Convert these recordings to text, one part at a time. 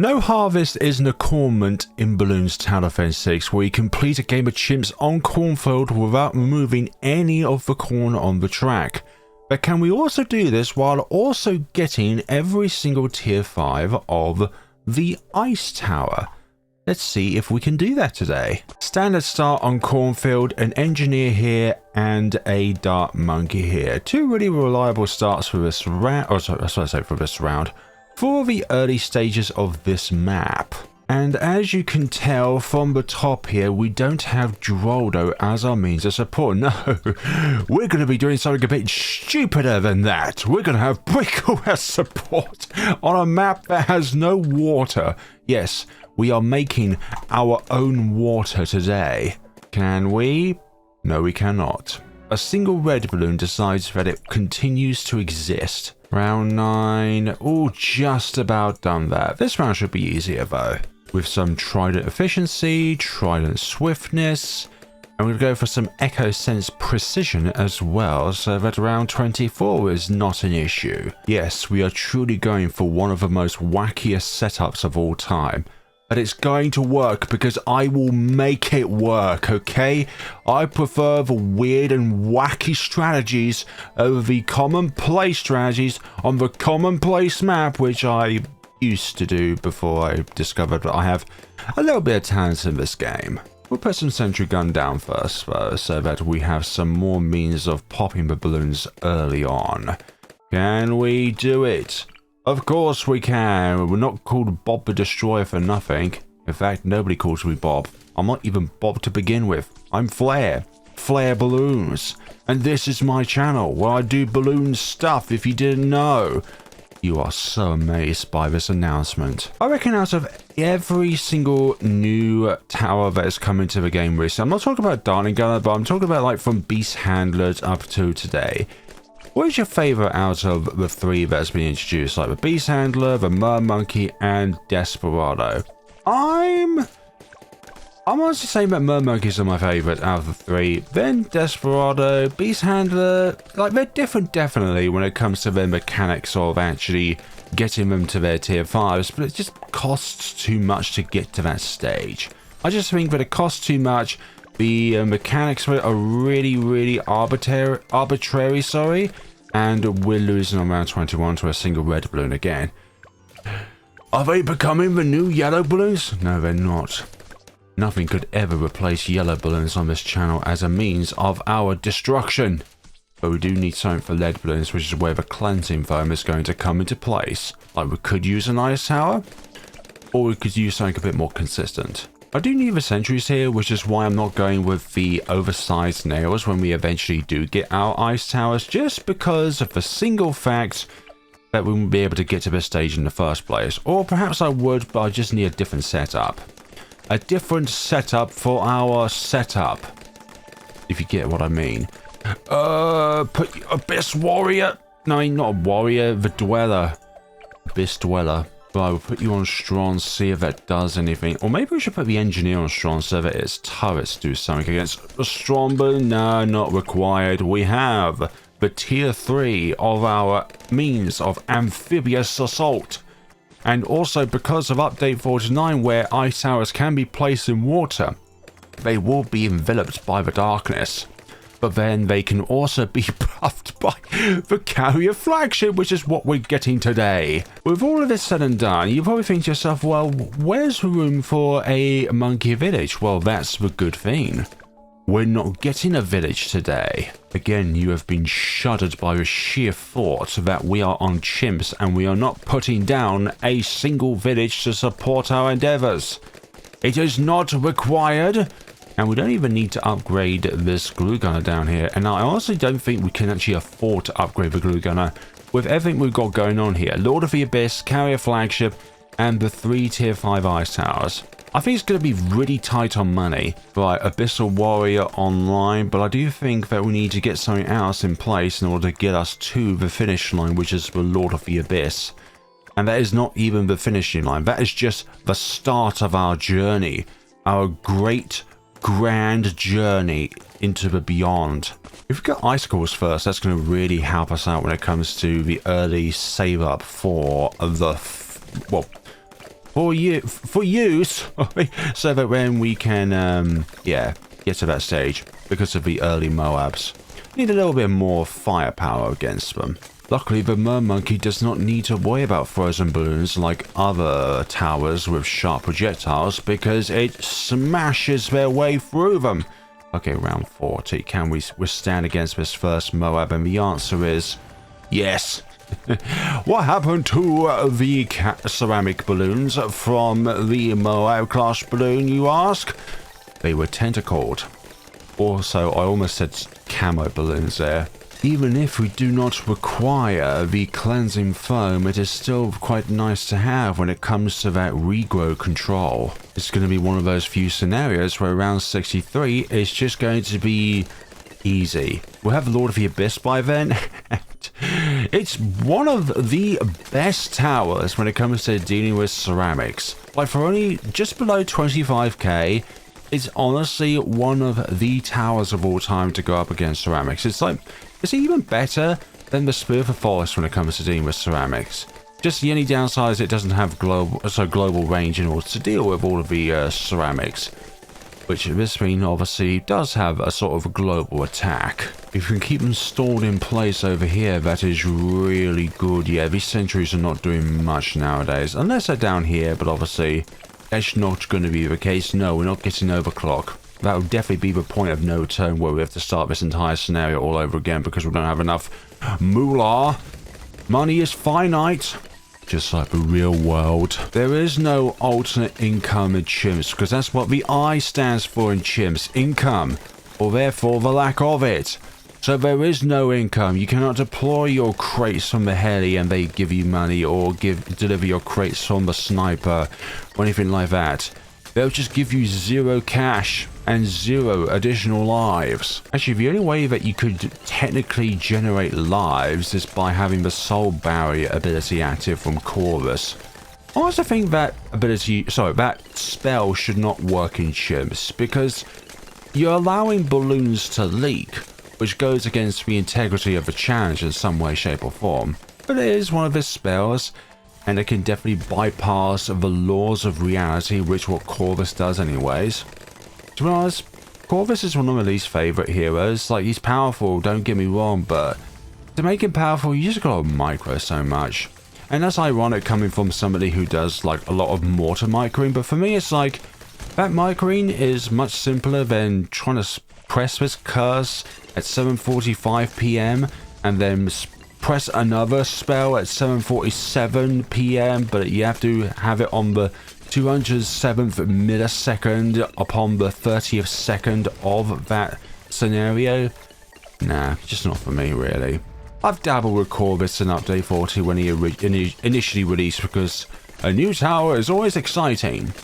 No harvest is an accommodement in Bloons Tower Defense 6 where you complete a game of chimps on Cornfield without removing any of the corn on the track. But can we also do this while also getting every single tier 5 of the ice tower? Let's see if we can do that today. Standard start on Cornfield, an engineer here and a dart monkey here. Two really reliable starts for this round, for the early stages of this map. And as you can tell from the top here, we don't have Geraldo as our means of support. No, we're going to be doing something a bit stupider than that. We're going to have Brickle as support on a map that has no water. Yes, we are making our own water today. Can we? No, we cannot. A single red balloon decides that it continues to exist. Round 9. Oh, just about done that. This round should be easier though. With some Trident efficiency, Trident swiftness, and we're going to go for some Echo Sense precision as well, so that round 24 is not an issue. Yes, we are truly going for one of the most wackiest setups of all time. But it's going to work because I will make it work, okay? I prefer the weird and wacky strategies over the commonplace strategies on the commonplace map, which I used to do before I discovered that I have a little bit of talent in this game. We'll put some sentry gun down first though, so that we have some more means of popping the balloons early on. Can we do it? Of course we can. We're not called Bob the Destroyer for nothing. In fact, nobody calls me Bob. I'm not even Bob to begin with. I'm Flare. Flare Balloons. And this is my channel where I do balloon stuff if you didn't know. You are so amazed by this announcement. I reckon out of every single new tower that has come into the game recently, I'm not talking about Darting Gunner, but I'm talking about like from Beast Handlers up to today. What is your favorite out of the three that's been introduced? Like the Beast Handler, the Mer Monkey, and Desperado. I'm honestly saying that Mer Monkeys are my favorite out of the three. Then Desperado, Beast Handler, like they're different definitely when it comes to their mechanics of actually getting them to their tier 5s, but it just costs too much to get to that stage. I just think that it costs too much. The mechanics of it are really arbitrary, sorry, and we're losing on round 21 to a single red balloon again. Are they becoming the new yellow balloons? No, they're not. Nothing could ever replace yellow balloons on this channel as a means of our destruction. But we do need something for lead balloons, which is where the cleansing foam is going to come into place. Like we could use an ice tower, or we could use something a bit more consistent. I do need the sentries here, which is why I'm not going with the oversized nails when we eventually do get our ice towers, just because of the single fact that we won't be able to get to this stage in the first place. Or perhaps I would, but I just need a different setup. A different setup for our setup, if you get what I mean. Put Abyss Warrior. No, not a warrior, the Dweller. Abyss Dweller. But I will put you on strong, see if that does anything. Or maybe we should put the engineer on strong so that its turrets do something against the strong, but no, not required. We have the tier 3 of our means of amphibious assault. And also because of update 49 where ice towers can be placed in water, they will be enveloped by the darkness. But then they can also be buffed by the carrier flagship, which is what we're getting today. With all of this said and done, you probably think to yourself, well, where's room for a monkey village? Well, that's the good thing. We're not getting a village today. Again, you have been shuddered by the sheer thought that we are on chimps and we are not putting down a single village to support our endeavors. It is not required. And we don't even need to upgrade this glue gunner down here. And I honestly don't think we can actually afford to upgrade the glue gunner with everything we've got going on here. Lord of the Abyss, carrier flagship, and the 3 tier 5 ice towers. I think it's going to be really tight on money for Abyssal Warrior online, but I do think that we need to get something else in place in order to get us to the finish line, which is the Lord of the Abyss. And that is not even the finishing line. That is just the start of our journey. Our great grand journey into the beyond. If we get icicles first, that's going to really help us out when it comes to the early save up for the for use, so that when we can, yeah, get to that stage, because of the early Moabs, need a little bit more firepower against them. Luckily, the Mermonkey does not need to worry about frozen balloons like other towers with sharp projectiles, because it smashes their way through them. Okay, round 40. Can we withstand against this first Moab? And the answer is yes. What happened to the ceramic balloons from the Moab class balloon, you ask? They were tentacled. Also, I almost said camo balloons there. Even if we do not require the cleansing foam, it is still quite nice to have when it comes to that regrow control. It's going to be one of those few scenarios where round 63 is just going to be easy. We'll have Lord of the Abyss by then. It's one of the best towers when it comes to dealing with ceramics. Like, for only just below 25k, it's honestly one of the towers of all time to go up against ceramics. It's even better than the Spear of the Forest when it comes to dealing with ceramics. Just the only downside is it doesn't have global range in order to deal with all of the ceramics, which this thing obviously does have a sort of a global attack. If you can keep them stored in place over here, that is really good. Yeah, these sentries are not doing much nowadays, unless they're down here, but obviously that's not going to be the case. No, we're not getting overclock. That would definitely be the point of no return, where we have to start this entire scenario all over again because we don't have enough moolah. Money is finite, just like the real world. There is no alternate income in CHIMPS, because that's what the I stands for in CHIMPS, income, or therefore the lack of it. So there is no income. You cannot deploy your crates from the heli and they give you money, or deliver your crates from the sniper, or anything like that. They'll just give you 0 cash and 0 additional lives. Actually, the only way that you could technically generate lives is by having the soul barrier ability active from Chorus. I also think that that spell should not work in CHIMPS, because you're allowing balloons to leak, which goes against the integrity of the challenge in some way, shape or form. But it is one of his spells, and it can definitely bypass the laws of reality, which what Corvus does anyways. To be honest, Corvus is one of my least favourite heroes. Like, he's powerful, don't get me wrong, but to make him powerful, you just gotta micro so much. And that's ironic coming from somebody who does like a lot of mortar microing, but for me it's like, that microing is much simpler than trying to press this curse at 7:45 PM and then press another spell at 7:47 PM, but you have to have it on the 207th millisecond upon the 30th second of that scenario. Nah, just not for me really. I've dabbled with Corvus in Update 40 when he initially released, because a new tower is always exciting.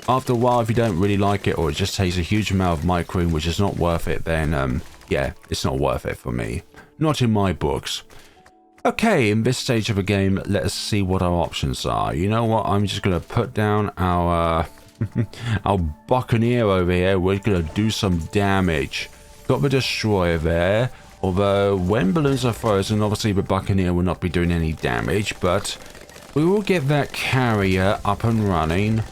After a while, if you don't really like it, or it just takes a huge amount of microing which is not worth it, then yeah, it's not worth it for me. Not in my books. Okay, in this stage of the game, let us see what our options are. You know what? I'm just going to put down our our Buccaneer over here. We're going to do some damage. Got the Destroyer there. Although, when balloons are frozen, obviously the Buccaneer will not be doing any damage. But we will get that carrier up and running.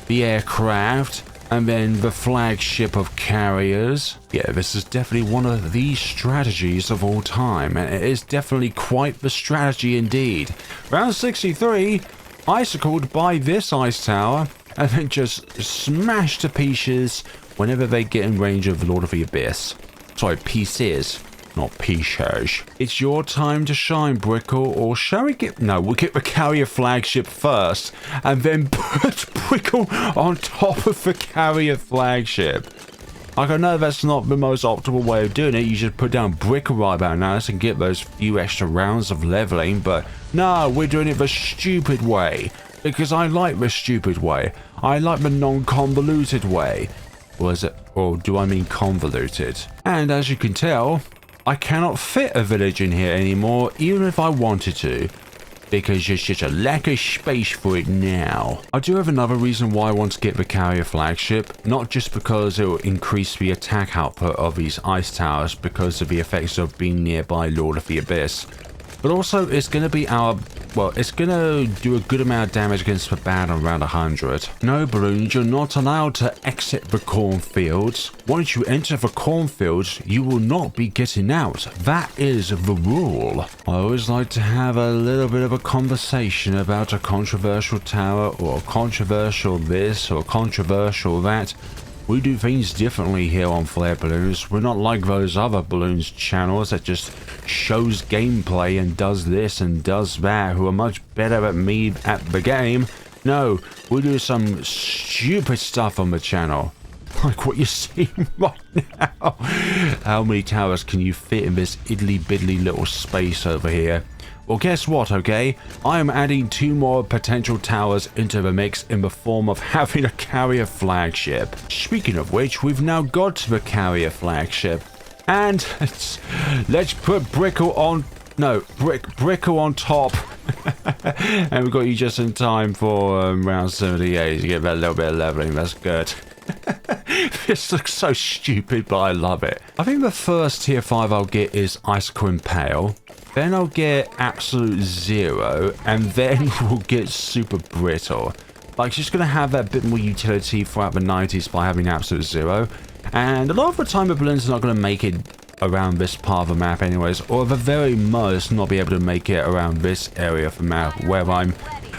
The aircraft. And then the flagship of carriers. Yeah, this is definitely one of the strategies of all time, and it is definitely quite the strategy indeed. Round 63, icicled by this ice tower, and then just smashed to pieces whenever they get in range of Lord of the Abyss. Sorry, pieces, not pieces. It's your time to shine, Brickle, or shall we get... No, we'll get the carrier flagship first, and then put Brickle on top of the carrier flagship. Like, I know that's not the most optimal way of doing it. You should put down Brickle right about now and get those few extra rounds of leveling, but no, we're doing it the stupid way. Because I like the stupid way. I like the non-convoluted way. Or is it... or do I mean convoluted? And as you can tell, I cannot fit a village in here anymore, even if I wanted to, because there's just a lack of space for it now. I do have another reason why I want to get the carrier flagship, not just because it will increase the attack output of these ice towers because of the effects of being nearby Lord of the Abyss, but also it's going to be our well, it's gonna do a good amount of damage against the bad around 100. No, Bloons, you're not allowed to exit the cornfields. Once you enter the cornfields, you will not be getting out. That is the rule. I always like to have a little bit of a conversation about a controversial tower or controversial this or controversial that. We do things differently here on Flare Bloons. We're not like those other Bloons channels that just shows gameplay and does this and does that, who are much better at me at the game. No, we do some stupid stuff on the channel. Like what you're seeing right now. How many towers can you fit in this idly biddly little space over here? Well, guess what, okay? I am adding 2 more potential towers into the mix in the form of having a carrier flagship. Speaking of which, we've now got the carrier flagship. And let's put Brickle on... No, Brickle on top. And we've got you just in time for round 78 to get that little bit of leveling. That's good. This looks so stupid, but I love it. I think the first tier 5 I'll get is Icicle Impale. Then I'll get Absolute Zero, and then we'll get Super Brittle. Like, just going to have that bit more utility throughout the 90s by having Absolute Zero. And a lot of the time, the balloons are not going to make it around this part of the map anyways, or at the very most, not be able to make it around this area of the map, where I'm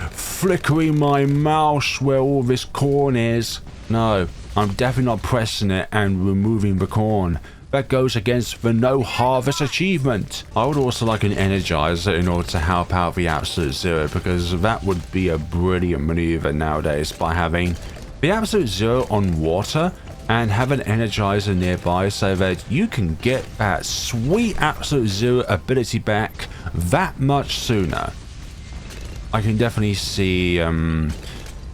flickering my mouse where all this corn is. No, I'm definitely not pressing it and removing the corn. That goes against the no harvest achievement. I would also like an energizer in order to help out the Absolute Zero, because that would be a brilliant maneuver nowadays, by having the Absolute Zero on water and have an energizer nearby so that you can get that sweet Absolute Zero ability back that much sooner. I can definitely see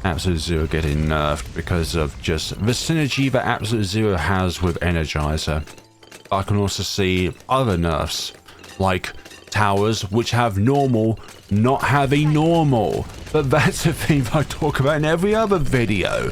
Absolute Zero getting nerfed because of just the synergy that Absolute Zero has with Energizer. I can also see other nerfs, like towers which have normal not having normal. But that's a thing I talk about in every other video,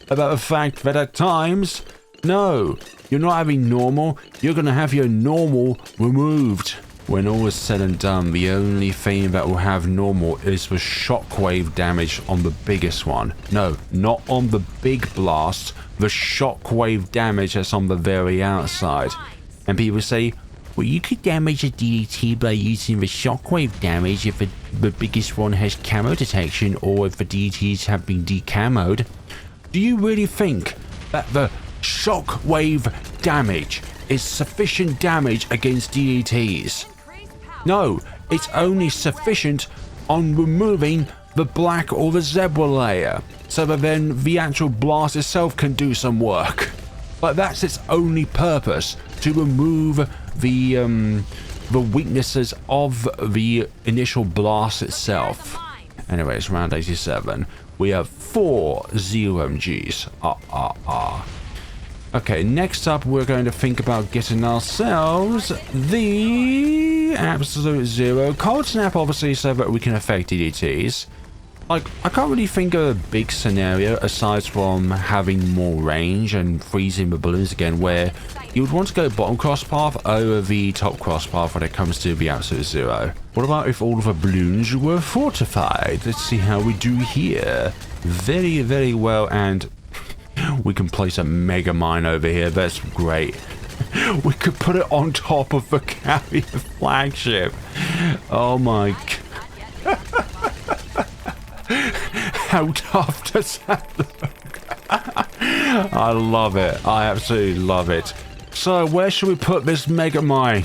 about the fact that at times, no, you're not having normal, you're going to have your normal removed. When all is said and done, the only thing that will have normal is the shockwave damage on the biggest one. No, not on the big blast, the shockwave damage that's on the very outside. And people say, well, you could damage a DDT by using the shockwave damage if the biggest one has camo detection, or if the DDTs have been decamoed. Do you really think that the shockwave damage is sufficient damage against DDTs? No, it's only sufficient on removing the black or the zebra layer, so that then the actual blast itself can do some work. But that's its only purpose, to remove the weaknesses of the initial blast itself. Anyways, round 87, we have 4 ZOMGs. Okay, next up we're going to think about getting ourselves the Absolute Zero Cold Snap, obviously, so that we can affect DDTs. Like, I can't really think of a big scenario aside from having more range and freezing the balloons again, where you would want to go bottom cross path over the top cross path when it comes to the Absolute Zero. What about if all of the balloons were fortified? Let's see how we do here. Very, very well, and we can place a mega mine over here. That's great. We could put it on top of the carrier flagship. Oh my god. How tough does that look? I love it. I absolutely love it. So where should we put this mega mine?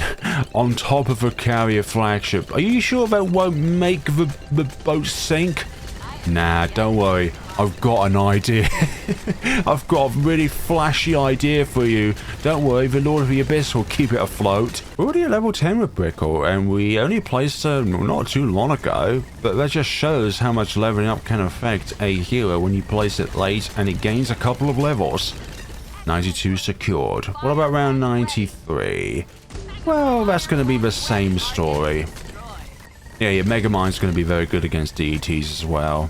On top of the carrier flagship. Are you sure that won't make the boat sink? Nah, don't worry. I've got an idea. I've got a really flashy idea for you. Don't worry, the Lord of the Abyss will keep it afloat. We're already at level 10 with Brickle, and we only placed her not too long ago. But that just shows how much leveling up can affect a hero when you place it late and it gains a couple of levels. 92 secured. What about round 93? Well, that's going to be the same story. Yeah, your Mega Mine's going to be very good against DETs as well.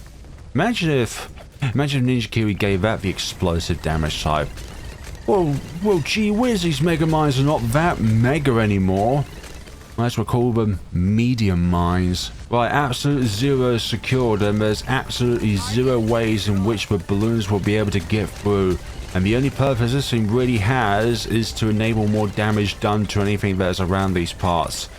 Imagine if Ninja Kiwi gave that the explosive damage type. Well, gee whiz, these Mega Mines are not that mega anymore. Let's call them medium mines. Right, absolute zero secured, and there's absolutely zero ways in which the balloons will be able to get through. And the only purpose this thing really has is to enable more damage done to anything that is around these parts.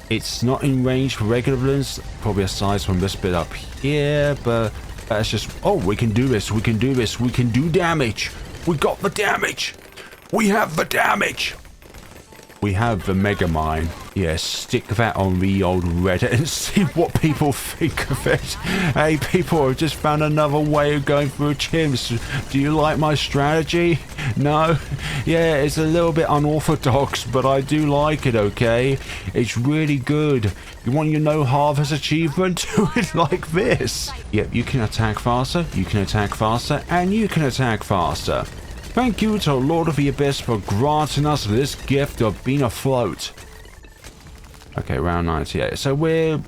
It's not in range for regular balloons, probably aside from this bit up here, but that's just... Oh, we can do this, we can do this, we can do damage. We got the damage. We have the damage. We have the Mega Mine. Yes, stick that on the old Reddit and see what people think of it. Hey, people, I've just found another way of going through CHIMPS. Do you like my strategy? No? Yeah, it's a little bit unorthodox, but I do like it, okay? It's really good. You want your no harvest achievement? Do it like this. Yep, you can attack faster, you can attack faster, and you can attack faster. Thank you to Lord of the Abyss for granting us this gift of being afloat. Okay, round 98. So we're...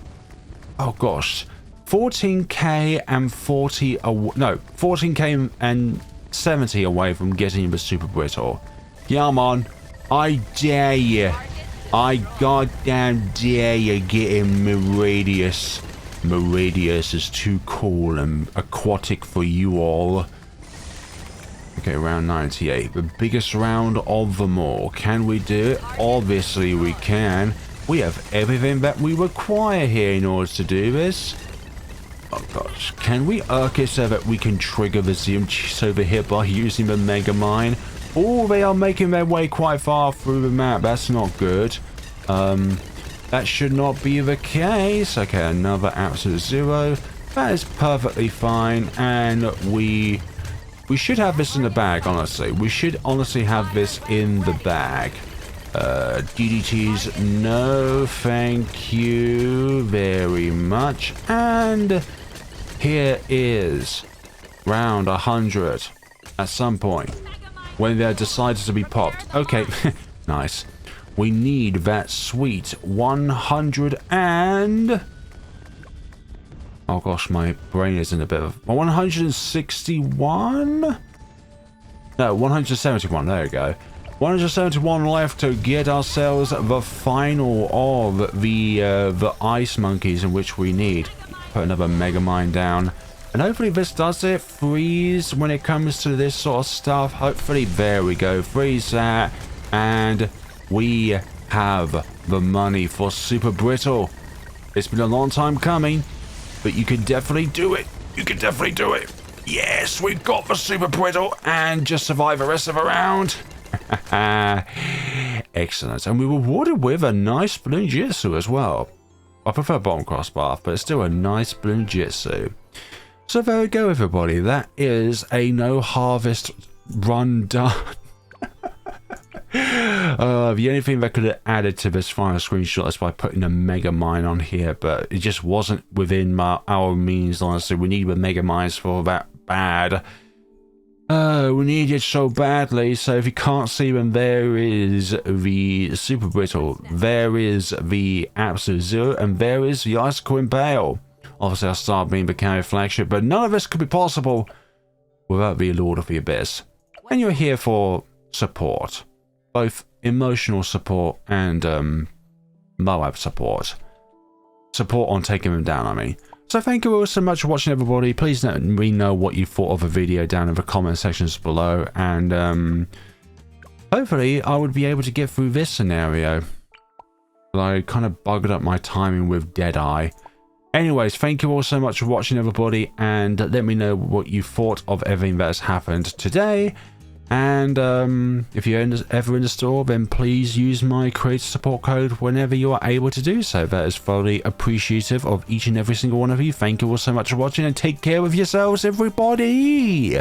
Oh gosh. 14k and 40... No, 14k and 70 away from getting the super brittle. Come on. I dare you. I goddamn dare you get in Meridius. Meridius is too cool and aquatic for you all. Okay, round 98. The biggest round of them all. Can we do it? Obviously we can. We have everything that we require here in order to do this. Oh gosh. Can we arc it so that we can trigger the CHIMPS over here by using the Mega Mine? Oh, they are making their way quite far through the map. That's not good. That should not be the case. Okay, another absolute zero. That is perfectly fine. And we should have this in the bag, honestly. We should honestly have this in the bag. DDTs, no thank you very much. And here is round 100 at some point when they're decided to be popped. Okay, nice. We need that sweet 100 and... Oh gosh, my brain is in a bit of... 161? No, 171, there we go. 171 left to get ourselves the final of the ice monkeys in which we need. Put another Mega Mine down. And hopefully this does it. Freeze when it comes to this sort of stuff. Hopefully, there we go. Freeze that. And we have the money for Super Brittle. It's been a long time coming. But you can definitely do it. You can definitely do it. Yes, we got the Super Brittle and just survive the rest of the round. Excellent. And we were rewarded with a nice Bloons Jitsu as well. I prefer bottom crossbar, but it's still a nice Bloons Jitsu. So there we go, everybody. That is a no harvest run done. The only thing that could have added to this final screenshot is by putting a Mega Mine on here, but it just wasn't within our means, honestly. We need the Mega Mines for that bad. We need it so badly, so if you can't see them, there is the Super Brittle, there is the Absolute Zero, and there is the Icicle Impale. Obviously, I started being the carry flagship, but none of this could be possible without the Lord of the Abyss. And you're here for support. Both emotional support and Moab support. Support on taking them down, I mean. So thank you all so much for watching, everybody. Please let me know what you thought of the video down in the comment sections below. And hopefully I would be able to get through this scenario. But I kind of bugged up my timing with Deadeye. Anyways, thank you all so much for watching, everybody. And let me know what you thought of everything that has happened today. And if you're ever in the store, then please use my creator support code whenever you are able to do so. That is fully appreciative of each and every single one of you. Thank you all so much for watching, and take care of yourselves, everybody.